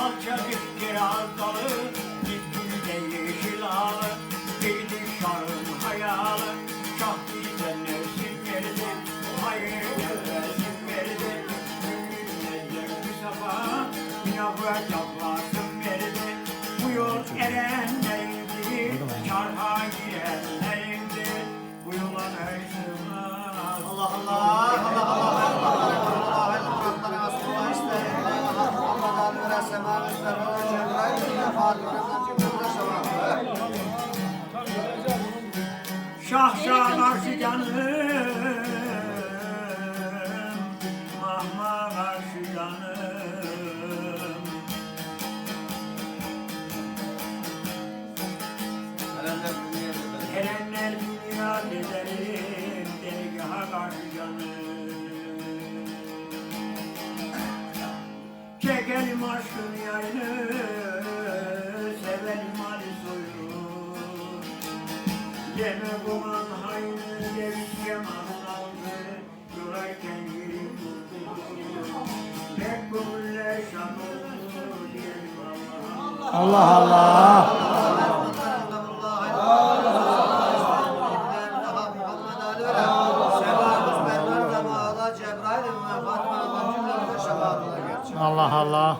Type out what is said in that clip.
Alçacık kiraz dalı, gitgide yeşil alı, giydi şahın hayalı, şah bize nefsim verdi, hayır nefesim verdi, ümmitlerle müsafa, münavver yaplasım verdi, bu yol erenlerindi, çarha girenlerindi, bu yola ersınlar. Allah Allah, Allah Şahşah karşı canım, mahma karşı canım. Erenler dünya ederim, dergaha karşı canım. Çekelim aşkın yayını, sevelim Ali soyunu. Yeme kuman haynı, deviş yaman aldı, yorayken yeri vurdu. Pek gönüller şan oldu, diyelim Allah Allah. Allah Allah.